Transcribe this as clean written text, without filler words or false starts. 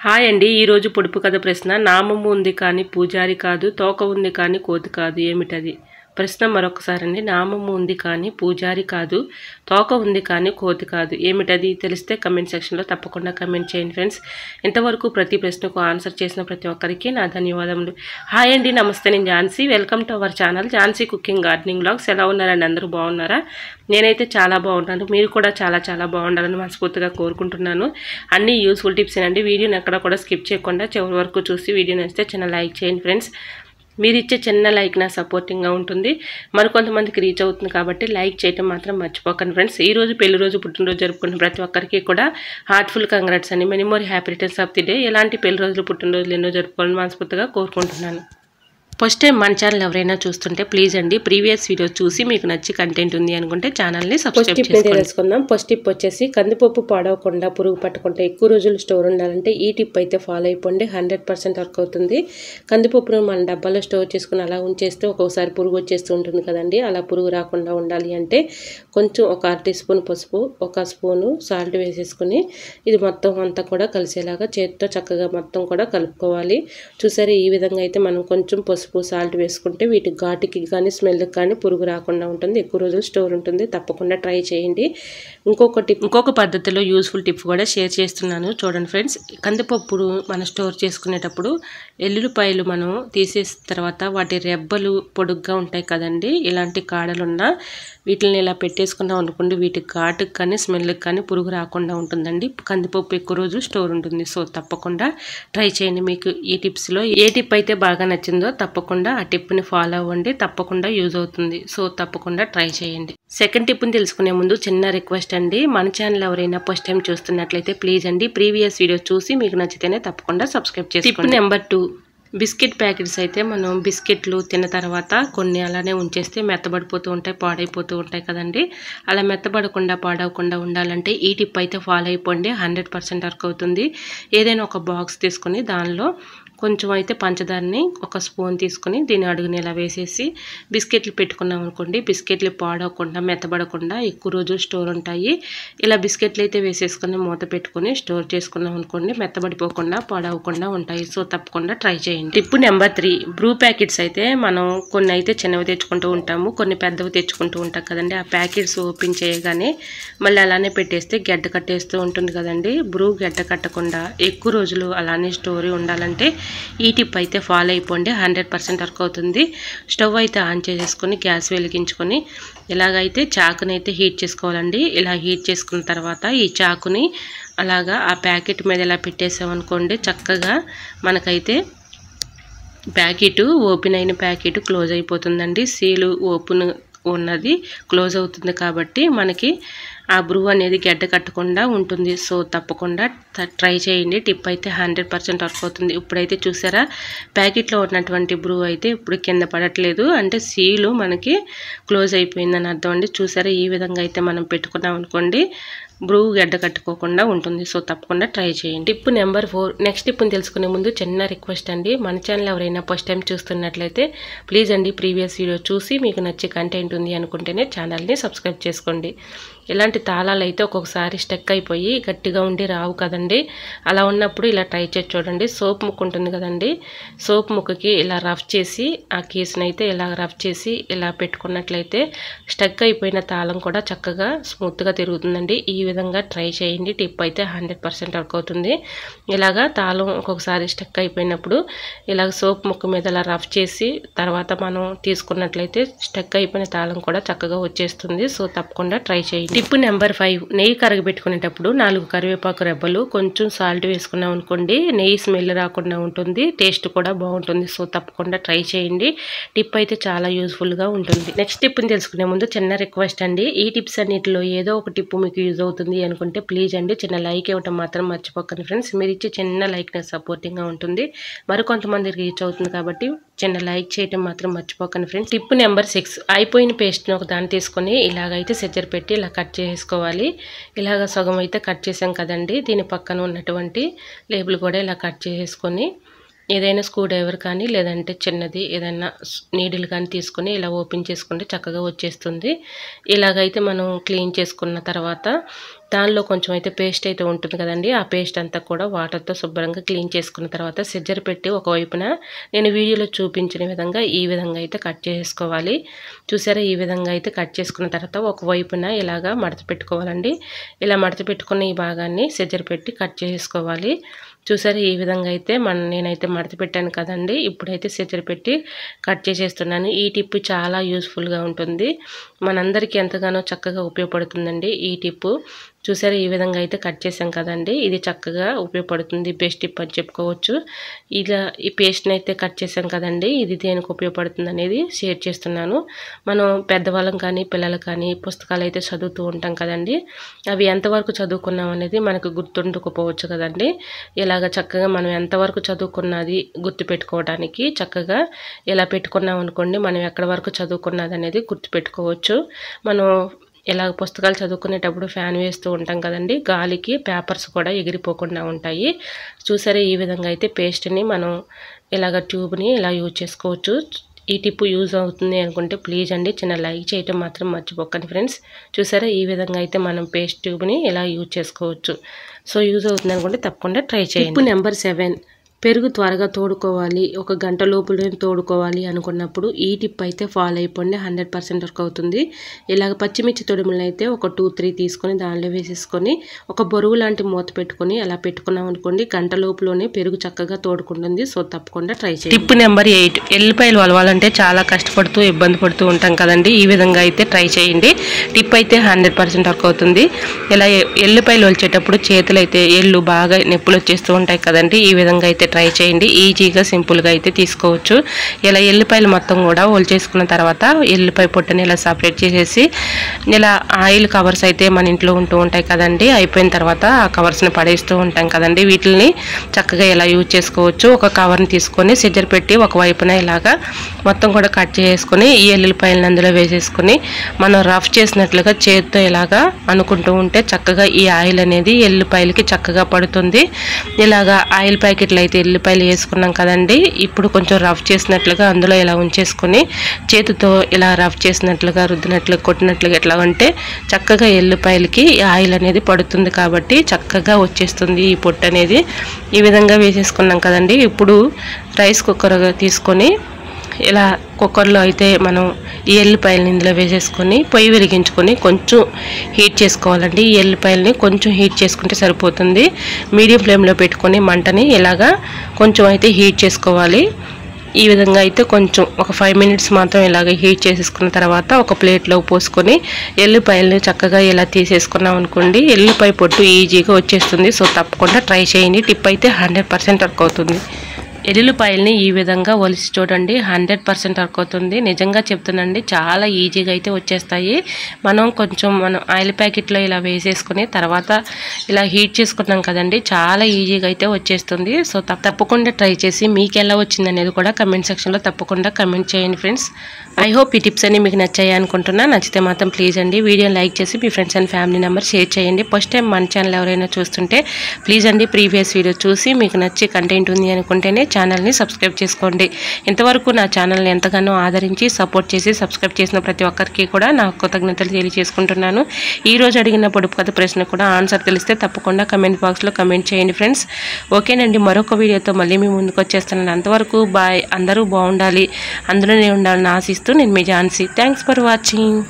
Hi అండి. ఈరోజు పొడుపు కథ ప్రశ్న. నామము ఉంది కానీ పూజారి కాదు, తోక ఉంది కానీ కోతి కాదు, ఏమిటది? ప్రశ్న మరొకసారండి. నామము ఉంది కానీ పూజారి కాదు, తోక ఉంది కానీ కోతి కాదు, ఏమిటది? తెలిస్తే కమెంట్ సెక్షన్లో తప్పకుండా కమెంట్ చేయండి ఫ్రెండ్స్. ఇంతవరకు ప్రతి ప్రశ్నకు ఆన్సర్ చేసిన ప్రతి ఒక్కరికి నా ధన్యవాదములు. హాయ్ అండి, నమస్తే. నేను Jhansi. Welcome to our channel Jhansi cooking gardening vlogs. ఎలా ఉన్నారండి? అందరూ బాగున్నారా? నేనైతే చాలా బాగున్నాను. మీరు కూడా చాలా బాగుండాలని మనస్ఫూర్తిగా కోరుకుంటున్నాను. అన్ని యూస్ఫుల్ టిప్స్ అండి. వీడియోని ఎక్కడ కూడా స్కిప్ చేయకుండా చివరి వరకు చూసి వీడియో నచ్చితే చిన్న లైక్ చేయండి ఫ్రెండ్స్. మీరు ఇచ్చే చిన్న లైక్ నా సపోర్టింగ్గా ఉంటుంది, మరికొంతమందికి రీచ్ అవుతుంది కాబట్టి లైక్ చేయటం మాత్రం మర్చిపోకండి ఫ్రెండ్స్. ఈరోజు పెళ్లి రోజు, పుట్టినరోజు జరుపుకున్న ప్రతి ఒక్కరికి కూడా హార్ట్ఫుల్ కంగ్రాట్స్ అండి. Many more happy returns of the day. ఎలాంటి పెళ్లి రోజులు, పుట్టినరోజులు ఎన్నో జరుపుకోవాలని మనస్ఫూర్తిగా కోరుకుంటున్నాను. ఫస్ట్ టైం మన ఛానల్ ఎవరైనా చూస్తుంటే ప్లీజ్ అండి ప్రీవియస్ వీడియో చూసి మీకు నచ్చి కంటెంట్ ఉంది అనుకుంటే ఛానల్ని సబ్స్క్రైబ్ చేసుకోండి. తెలుసుకుందాం. ఫస్ట్ టిప్ వచ్చేసి కందిపప్పు పాడవకుండా, పురుగు పట్టకుండా ఎక్కువ రోజులు స్టోర్ ఉండాలంటే ఈ టిప్ అయితే ఫాలో అయిపోండి. 100% వర్క్ అవుతుంది. కందిపప్పును మన డబ్బాలో స్టోర్ చేసుకుని అలా ఉంచేస్తే ఒక్కొక్కసారి పురుగు వచ్చేస్తూ ఉంటుంది కదండి. అలా పురుగు రాకుండా ఉండాలి అంటే కొంచెం ఒక 1/2 టీ స్పూన్ పసుపు, 1 స్పూను సాల్ట్ వేసేసుకుని ఇది మొత్తం అంతా కూడా కలిసేలాగా చేతితో చక్కగా మొత్తం కూడా కలుపుకోవాలి. చూసారు, ఈ విధంగా అయితే మనం కొంచెం పసుపు, సాల్ట్ వేసుకుంటే వీటి ఘాటుకి కానీ స్మెల్కి కానీ పురుగు రాకుండా ఉంటుంది. ఎక్కువ రోజులు స్టోర్ ఉంటుంది. తప్పకుండా ట్రై చేయండి. ఇంకొక పద్ధతిలో యూస్ఫుల్ టిప్ కూడా షేర్ చేస్తున్నాను, చూడండి ఫ్రెండ్స్. కందిపప్పును మనం స్టోర్ చేసుకునేటప్పుడు ఎల్లుల్లిపాయలు మనం తీసేసిన తర్వాత వాటి రెబ్బలు పొడుగ్గా ఉంటాయి కదండి, ఇలాంటి కాడలున్నా వీటిని ఇలా పెట్టేసుకున్నాం అనుకోండి, వీటి ఘాటుకి కానీ స్మెల్కి కానీ పురుగు రాకుండా ఉంటుందండి. కందిపప్పు ఎక్కువ రోజులు స్టోర్ ఉంటుంది. సో తప్పకుండా ట్రై చేయండి. మీకు ఈ టిప్స్లో ఏ టిప్ అయితే బాగా నచ్చిందో తప్పకుండా ఆ టిప్ని ఫాలో అవ్వండి. తప్పకుండా యూజ్ అవుతుంది. సో తప్పకుండా ట్రై చేయండి. సెకండ్ టిప్ని తెలుసుకునే ముందు చిన్న రిక్వెస్ట్ అండి. మన ఛానల్ ఎవరైనా ఫస్ట్ టైం చూస్తున్నట్లయితే ప్లీజ్ అండి ప్రీవియస్ వీడియో చూసి మీకు నచ్చితేనే తప్పకుండా సబ్స్క్రైబ్ చేసుకోండి. టిప్ నెంబర్ 2, బిస్కెట్ ప్యాకెట్స్ అయితే మనం బిస్కెట్లు తిన్న తర్వాత కొన్ని అలానే ఉంచేస్తే మెత్తబడిపోతూ ఉంటాయి, పాడైపోతూ ఉంటాయి కదండి. అలా మెత్తబడకుండా, పాడవకుండా ఉండాలంటే ఈ టిప్ అయితే ఫాలో అయిపోండి. 100% వర్క్ అవుతుంది. ఏదైనా ఒక బాక్స్ తీసుకొని దానిలో కొంచెం అయితే పంచదారని 1 స్పూన్ తీసుకొని దీని అడుగుని ఇలా వేసేసి బిస్కెట్లు పెట్టుకున్నాం అనుకోండి, బిస్కెట్లు పాడవకుండా, మెత్తబడకుండా ఎక్కువ రోజులు స్టోర్ ఉంటాయి. ఇలా బిస్కెట్లు అయితే వేసేసుకొని మూత పెట్టుకొని స్టోర్ చేసుకున్నాం అనుకోండి, మెత్తబడిపోకుండా, పాడవకుండా ఉంటాయి. సో తప్పకుండా ట్రై చేయండి. టిప్ నెంబర్ 3, బ్రూ ప్యాకెట్స్ అయితే మనం కొన్ని అయితే చిన్నవి తెచ్చుకుంటూ ఉంటాము, కొన్ని పెద్దవి తెచ్చుకుంటూ ఉంటాం కదండి. ఆ ప్యాకెట్స్ ఓపెన్ చేయగానే మళ్ళీ అలానే పెట్టేస్తే గడ్డ కట్టేస్తూ ఉంటుంది కదండి. బ్రూ గడ్డ కట్టకుండా ఎక్కువ రోజులు అలానే స్టోర్ ఉండాలంటే ఈ టిప్ అయితే ఫాలో అయిపోండి. 100% వర్క్ అవుతుంది. స్టవ్ అయితే ఆన్ చేసేసుకొని గ్యాస్ వెలిగించుకొని ఇలాగైతే చాకుని అయితే హీట్ చేసుకోవాలండి. ఇలా హీట్ చేసుకున్న తర్వాత ఈ చాకుని అలాగా ఆ ప్యాకెట్ మీద ఇలా పెట్టేసామనుకోండి, చక్కగా మనకైతే ప్యాకెట్ ఓపెన్ అయిన ప్యాకెట్ క్లోజ్ అయిపోతుందండి. సీలు ఓపెన్ ఉన్నది క్లోజ్ అవుతుంది కాబట్టి మనకి ఆ బ్రూ అనేది గడ్డ కట్టకుండా ఉంటుంది. సో తప్పకుండా ట్రై చేయండి. టిప్ అయితే 100% వర్క్ అవుతుంది. ఇప్పుడైతే చూసారా, ప్యాకెట్లో ఉన్నటువంటి బ్రూ అయితే ఇప్పుడు కింద పడట్లేదు, అంటే సీలు మనకి క్లోజ్ అయిపోయిందని అర్థం అండి. చూసారా, ఈ విధంగా అయితే మనం పెట్టుకున్నాం అనుకోండి, బ్రూ గడ్డ కట్టుకోకుండా ఉంటుంది. సో తప్పకుండా ట్రై చేయండి. టిప్ నెంబర్ 4, నెక్స్ట్ టిప్ని తెలుసుకునే ముందు చిన్న రిక్వెస్ట్ అండి. మన ఛానల్ ఎవరైనా ఫస్ట్ టైం చూస్తున్నట్లయితే ప్లీజ్ అండి ప్రీవియస్ వీడియో చూసి మీకు నచ్చే కంటెంట్ ఉంది అనుకుంటేనే ఛానల్ని సబ్స్క్రైబ్ చేసుకోండి. ఇలాంటి తాళాలు అయితే ఒక్కొక్కసారి స్టక్ అయిపోయి గట్టిగా ఉండి రావు కదండి. అలా ఉన్నప్పుడు ఇలా ట్రై చేసి చూడండి. సోప్ ముక్క ఉంటుంది కదండి, సోప్ ముక్కకి ఇలా రఫ్ చేసి ఆ కీస్ని అయితే ఇలా రఫ్ చేసి ఇలా పెట్టుకున్నట్లయితే స్టక్ అయిపోయిన తాళం కూడా చక్కగా స్మూత్గా తిరుగుతుందండి. ఈ విధంగా ట్రై చేయండి. టిప్ అయితే 100% వర్క్ అవుతుంది. ఇలాగా తాళం ఒక్కొక్కసారి స్టక్ అయిపోయినప్పుడు ఇలాగ సోప్ ముక్క మీద ఇలా రఫ్ చేసి తర్వాత మనం తీసుకున్నట్లయితే స్టక్ అయిపోయిన తాళం కూడా చక్కగా వచ్చేస్తుంది. సో తప్పకుండా ట్రై చేయండి. టిప్ నెంబర్ 5, నెయ్యి కరగబెట్టుకునేటప్పుడు 4 కరివేపాకు రెబ్బలు, కొంచెం సాల్ట్ వేసుకున్నాం అనుకోండి, నెయ్యి స్మెల్ రాకుండా ఉంటుంది, టేస్ట్ కూడా బాగుంటుంది. సో తప్పకుండా ట్రై చేయండి. టిప్ అయితే చాలా యూజ్ఫుల్గా ఉంటుంది. నెక్స్ట్ టిప్ని తెలుసుకునే ముందు చిన్న రిక్వెస్ట్ అండి. ఈ టిప్స్ అన్నిటిలో ఏదో ఒక టిప్ మీకు యూజ్ అవుతుంది అనుకుంటే ప్లీజ్ అండి చిన్న లైక్ ఇవ్వటం మాత్రం మర్చిపోకండి ఫ్రెండ్స్. మీరు ఇచ్చే చిన్న లైక్ నాకు సపోర్టింగ్గా ఉంటుంది, మరికొంతమంది రీచ్ అవుతుంది కాబట్టి చిన్న లైక్ చేయటం మాత్రం మర్చిపోకండి ఫ్రెండ్స్. టిప్ నెంబర్ 6, అయిపోయిన పేస్ట్ని ఒక దాన్ని తీసుకొని ఇలాగైతే సెజ్జర్ పెట్టి ఇలా కట్ చేసుకోవాలి. ఇలాగ సగం అయితే కట్ చేసాం కదండి, దీని పక్కన ఉన్నటువంటి లేబుల్ కూడా ఇలా కట్ చేసుకొని ఏదైనా స్క్రూ డ్రైవర్ కానీ లేదంటే చిన్నది ఏదైనా నీడిల్ కానీ తీసుకొని ఇలా ఓపెన్ చేసుకుంటే చక్కగా వచ్చేస్తుంది. ఇలాగైతే మనం క్లీన్ చేసుకున్న తర్వాత దానిలో కొంచెం అయితే పేస్ట్ అయితే ఉంటుంది కదండి, ఆ పేస్ట్ అంతా కూడా వాటర్తో శుభ్రంగా క్లీన్ చేసుకున్న తర్వాత సిజర్ పెట్టి ఒకవైపున నేను వీడియోలో చూపించిన విధంగా ఈ విధంగా అయితే కట్ చేసుకోవాలి. చూసారా, ఈ విధంగా అయితే కట్ చేసుకున్న తర్వాత ఒకవైపున ఇలాగా మడత పెట్టుకోవాలండి. ఇలా మడత పెట్టుకున్న ఈ భాగాన్ని సిజర్ పెట్టి కట్ చేసుకోవాలి. చూసారా, ఈ విధంగా అయితే నేనైతే మడత పెట్టాను కదండి, ఇప్పుడైతే సిజర్ పెట్టి కట్ చేసేస్తున్నాను. ఈ టిప్ చాలా యూస్ఫుల్గా ఉంటుంది, మనందరికీ ఎంతగానో చక్కగా ఉపయోగపడుతుందండి ఈ టిప్పు. చూసారా, ఈ విధంగా అయితే కట్ చేసాం కదండి, ఇది చక్కగా ఉపయోగపడుతుంది, బెస్ట్ టిప్ అని చెప్పుకోవచ్చు. ఇలా ఈ పేస్ట్ని అయితే కట్ చేసాం కదండి, ఇది దేనికి ఉపయోగపడుతుంది అనేది షేర్ చేస్తున్నాను. మనం పెద్దవాళ్ళం కానీ పిల్లలు కానీ పుస్తకాలు అయితే చదువుతూ ఉంటాం కదండి, అవి ఎంతవరకు చదువుకున్నాం అనేది మనకు గుర్తుండకపోవచ్చు కదండి. ఇలాగ చక్కగా మనం ఎంతవరకు చదువుకున్నది గుర్తుపెట్టుకోవడానికి చక్కగా ఇలా పెట్టుకున్నాం అనుకోండి, మనం ఎక్కడి వరకు చదువుకున్నది అనేది గుర్తుపెట్టుకోవచ్చు. మనం ఇలాగ పుస్తకాలు చదువుకునేటప్పుడు ఫ్యాన్ వేస్తూ ఉంటాం కదండి, గాలికి పేపర్స్ కూడా ఎగిరిపోకుండా ఉంటాయి. చూసారా, ఈ విధంగా అయితే పేస్ట్ని మనం ఇలాగ ట్యూబ్ని ఇలా యూజ్ చేసుకోవచ్చు. ఈ టిప్ యూజ్ అవుతుంది అనుకుంటే ప్లీజ్ అండి చిన్న లైక్ చేయటం మాత్రం మర్చిపోకండి ఫ్రెండ్స్. చూసారా, ఈ విధంగా అయితే మనం పేస్ట్ ట్యూబ్ని ఇలా యూజ్ చేసుకోవచ్చు. సో యూజ్ అవుతుంది అనుకుంటే తప్పకుండా ట్రై చేయండి. టిప్ నెంబర్ 7, పెరుగు త్వరగా తోడుకోవాలి, 1 గంట లోపలే తోడుకోవాలి అనుకున్నప్పుడు ఈ టిప్ అయితే ఫాలో అయిపోండి, 100% వర్క్ అవుతుంది. ఇలాగ పచ్చిమిర్చి తొడుములను అయితే ఒక 2-3 తీసుకొని దానిలో వేసేసుకొని ఒక బొరుగు లాంటి మూత పెట్టుకొని అలా పెట్టుకున్నాం అనుకోండి, గంట లోపులోనే పెరుగు చక్కగా తోడుకుంటుంది. సో తప్పకుండా ట్రై చేయండి. టిప్ నెంబర్ 8, ఎల్లిపాయలు వలవాలంటే చాలా కష్టపడుతూ ఇబ్బంది పడుతూ ఉంటాం కదండి, ఈ విధంగా అయితే ట్రై చేయండి. టిప్ అయితే 100% వర్క్ అవుతుంది. ఇలా ఎల్లిపాయలు వలిచేటప్పుడు చేతులు అయితే ఎల్లు బాగా నొప్పులు వచ్చేస్తూ ఉంటాయి కదండి, ఈ విధంగా అయితే ట్రై చేయండి. ఈజీగా సింపుల్గా అయితే తీసుకోవచ్చు. ఇలా ఎల్లిపాయలు మొత్తం కూడా ఒలిచేసుకున్న తర్వాత ఎల్లిపాయ పొట్టుని ఇలా సపరేట్ చేసేసి ఇలా ఆయిల్ కవర్స్ అయితే మన ఇంట్లో ఉంటూ ఉంటాయి కదండి, అయిపోయిన తర్వాత ఆ కవర్స్ని పడేస్తూ ఉంటాం కదండి, వీటిని చక్కగా ఇలా యూజ్ చేసుకోవచ్చు. ఒక కవర్ని తీసుకొని సిజర్ పెట్టి ఒకవైపున ఇలాగా మొత్తం కూడా కట్ చేసుకొని ఈ ఎల్లిపాయలను అందులో వేసేసుకొని మనం రఫ్ చేసినట్లుగా చేతితో ఇలాగా అనుకుంటూ ఉంటే చక్కగా ఈ ఆయిల్ అనేది ఎల్లిపాయలకి చక్కగా పడుతుంది. ఇలాగా ఆయిల్ ప్యాకెట్లు అయితే ఎల్లిపాయలు వేసుకున్నాం కదండి, ఇప్పుడు కొంచెం రఫ్ చేసినట్లుగా అందులో ఇలా ఉంచేసుకొని చేతితో ఇలా రఫ్ చేసినట్లుగా రుద్దినట్లుగా కొట్టినట్లుగా ఎట్లా అంటే చక్కగా ఎల్లిపాయలకి ఆయిల్ అనేది పడుతుంది కాబట్టి చక్కగా వచ్చేస్తుంది ఈ పొట్టు అనేది. ఈ విధంగా వేసేసుకున్నాం కదండి, ఇప్పుడు రైస్ కుక్కర్ తీసుకొని ఇలా కుక్కర్లో అయితే మనం ఈ ఎల్లిపాయలని ఇందులో వేసేసుకొని పొయ్యి వెలిగించుకొని కొంచెం హీట్ చేసుకోవాలండి. ఈ ఎల్లిపాయలని కొంచెం హీట్ చేసుకుంటే సరిపోతుంది. మీడియం ఫ్లేమ్లో పెట్టుకొని మంటని ఇలాగా కొంచెం అయితే హీట్ చేసుకోవాలి. ఈ విధంగా అయితే కొంచెం ఒక 5 మినిట్స్ మాత్రం ఇలాగ హీట్ చేసేసుకున్న తర్వాత ఒక ప్లేట్లో పోసుకొని ఎల్లిపాయలని చక్కగా ఇలా తీసేసుకున్నాం అనుకోండి, ఎల్లిపాయ పొట్టు ఈజీగా వచ్చేస్తుంది. సో తప్పకుండా ట్రై చేయండి, టిప్ అయితే 100% వర్క్ అవుతుంది. ఎల్లుల్లిపాయల్ని ఈ విధంగా ఒలిసి చూడండి, 100% వర్క్ అవుతుంది. నిజంగా చెప్తున్నాండి, చాలా ఈజీగా అయితే వచ్చేస్తాయి. మనం ఆయిల్ ప్యాకెట్లో ఇలా వేసేసుకుని తర్వాత ఇలా హీట్ చేసుకున్నాం కదండి, చాలా ఈజీగా అయితే వచ్చేస్తుంది. సో తప్పకుండా ట్రై చేసి మీకు ఎలా వచ్చింది అనేది కూడా కమెంట్ సెక్షన్లో తప్పకుండా కమెంట్ చేయండి ఫ్రెండ్స్. ఐ హోప్ ఈ టిప్స్ అన్ని మీకు నచ్చాయి అనుకుంటున్నా. నచ్చితే మాత్రం ప్లీజ్ అండి వీడియోని లైక్ చేసి మీ friends and family members share చేయండి. ఫస్ట్ టైం మన ఛానల్ ఎవరైనా చూస్తుంటే ప్లీజ్ అండి ప్రీవియస్ వీడియో చూసి మీకు నచ్చి కంటెంట్ ఉంది అనుకుంటేనే ఛానల్ని సబ్స్క్రైబ్ చేసుకోండి. ఇంతవరకు నా ఛానల్ని ఎంతగానో ఆదరించి సపోర్ట్ చేసి సబ్స్క్రైబ్ చేసిన ప్రతి ఒక్కరికి కూడా నా కృతజ్ఞతలు తెలియజేసుకుంటున్నాను. ఈరోజు అడిగిన పొడుపు కథ ప్రశ్న కూడా ఆన్సర్ తెలిస్తే తప్పకుండా కమెంట్ బాక్స్లో కమెంట్ చేయండి ఫ్రెండ్స్. ఓకేనండి, మరొక వీడియోతో మళ్ళీ మీ ముందుకు వచ్చేస్తున్నాను. అంతవరకు బాయ్. అందరూ బాగుండాలి, అందులోనే ఉండాలని ఆశిస్తూ నేను మీ ఝాన్సీ. Thanks for watching.